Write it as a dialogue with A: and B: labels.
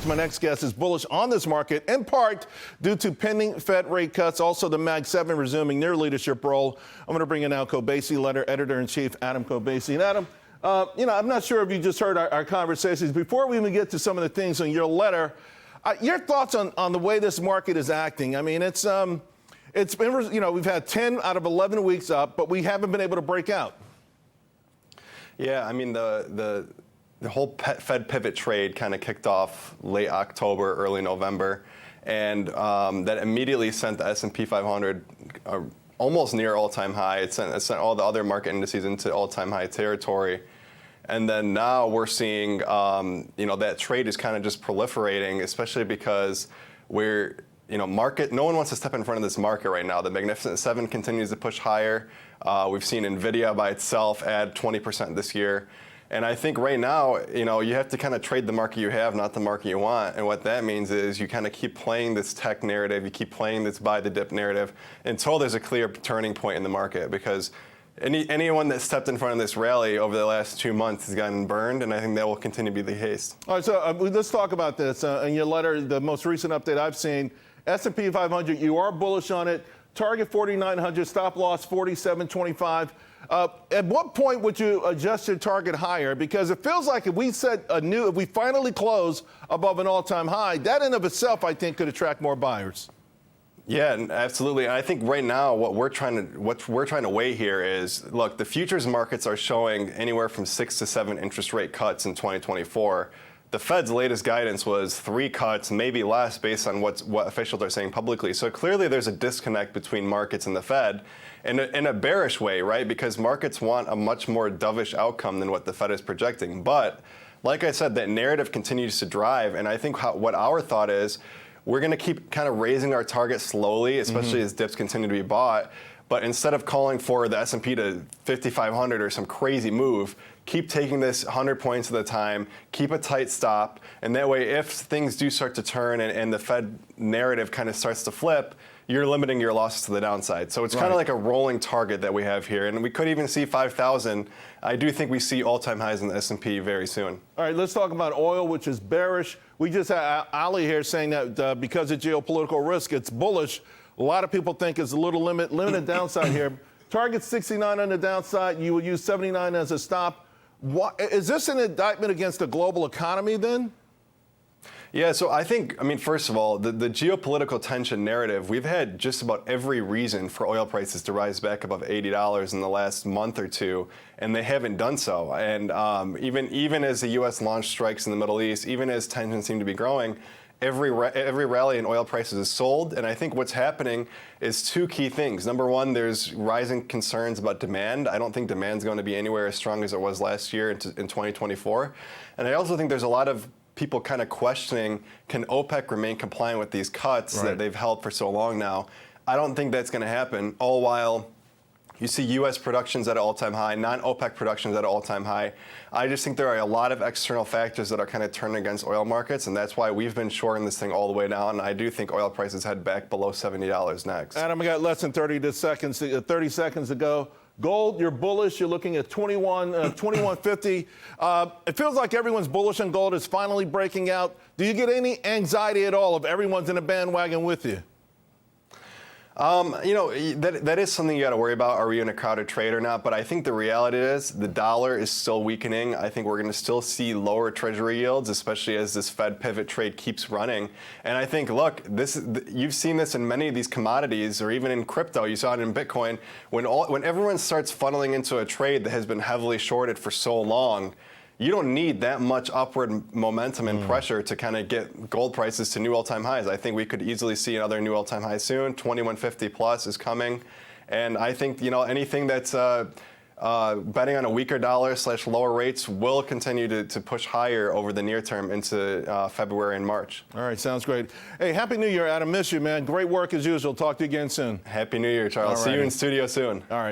A: My next guest is bullish on this market, in part due to pending Fed rate cuts, also the Mag 7 resuming their leadership role. I'm going to bring in now Kobeissi, letter editor-in-chief Adam Kobeissi. And Adam, I'm not sure if you just heard our conversations. Before we even get to some of the things on your letter, your thoughts on the way this market is acting. I mean, it's been, we've had 10 out of 11 weeks up, but we haven't been able to break out.
B: Yeah, I mean, the whole Fed pivot trade kind of kicked off late October, early November, and that immediately sent the S&P 500 almost near all-time high. It sent all the other market indices into all-time high territory. And then now we're seeing, that trade is kind of just proliferating, especially because no one wants to step in front of this market right now. The Magnificent Seven continues to push higher. We've seen NVIDIA by itself add 20% this year. And I think right now, you have to kind of trade the market you have, not the market you want. And what that means is you kind of keep playing this tech narrative, you keep playing this buy the dip narrative until there's a clear turning point in the market. Because anyone that stepped in front of this rally over the last 2 months has gotten burned, and I think that will continue to be the case.
A: All right, so let's talk about this. In your letter, the most recent update I've seen, S&P 500, you are bullish on it. Target 4,900, stop loss 4,725. At what point would you adjust your target higher? Because it feels like if we finally close above an all-time high, that in of itself, I think, could attract more buyers.
B: Yeah, absolutely. And I think right now what we're trying to weigh here is, look, the futures markets are showing anywhere from 6 to 7 interest rate cuts in 2024. The Fed's latest guidance was 3 cuts, maybe less, based on what officials are saying publicly. So clearly there's a disconnect between markets and the Fed in a bearish way, right? Because markets want a much more dovish outcome than what the Fed is projecting. But like I said, that narrative continues to drive. And I think what our thought is, we're going to keep kind of raising our target slowly, especially as dips continue to be bought. But instead of calling for the S&P to 5,500 or some crazy move, keep taking this 100 points at a time, keep a tight stop, and that way if things do start to turn and the Fed narrative kind of starts to flip, you're limiting your losses to the downside. So it's kind of like a rolling target that we have here, and we could even see 5,000. I do think we see all-time highs in the S&P very soon. All
A: right, let's talk about oil, which is bearish. We just had Ali here saying that because of geopolitical risk, it's bullish. A lot of people think it's a little limited downside here. Target 69 on the downside. You will use 79 as a stop. Is this an indictment against the global economy then?
B: Yeah, so I mean, first of all, the geopolitical tension narrative, we've had just about every reason for oil prices to rise back above $80 in the last month or two, and they haven't done so. And even as the U.S. launched strikes in the Middle East, even as tensions seem to be growing, every rally in oil prices is sold, and I think what's happening is 2 key things. Number one, there's rising concerns about demand. I don't think demand's going to be anywhere as strong as it was last year in 2024. And I also think there's a lot of people kind of questioning, can OPEC remain compliant with these cuts that they've held for so long now? I don't think that's going to happen, all while you see U.S. productions at an all-time high, non-OPEC productions at an all-time high. I just think there are a lot of external factors that are kind of turning against oil markets, and that's why we've been shorting this thing all the way down. And I do think oil prices head back below $70 next.
A: Adam, we got less than 30 seconds to go. Gold, you're bullish. You're looking at 2150. It feels like everyone's bullish on gold. It's finally breaking out. Do you get any anxiety at all if everyone's in a bandwagon with you?
B: That is something you got to worry about. Are we in a crowded trade or not? But I think the reality is the dollar is still weakening. I think we're going to still see lower Treasury yields, especially as this Fed pivot trade keeps running. And I think, look, you've seen this in many of these commodities, or even in crypto. You saw it in Bitcoin. When everyone starts funneling into a trade that has been heavily shorted for so long, you don't need that much upward momentum and pressure to kind of get gold prices to new all-time highs. I think we could easily see another new all-time high soon. 2150 plus is coming. And I think, anything that's betting on a weaker dollar / lower rates will continue to push higher over the near term into February and March.
A: All right, sounds great. Hey, Happy New Year, Adam. Miss you, man. Great work as usual. Talk to you again soon.
B: Happy New Year, Charles. See you in studio soon.
A: All right.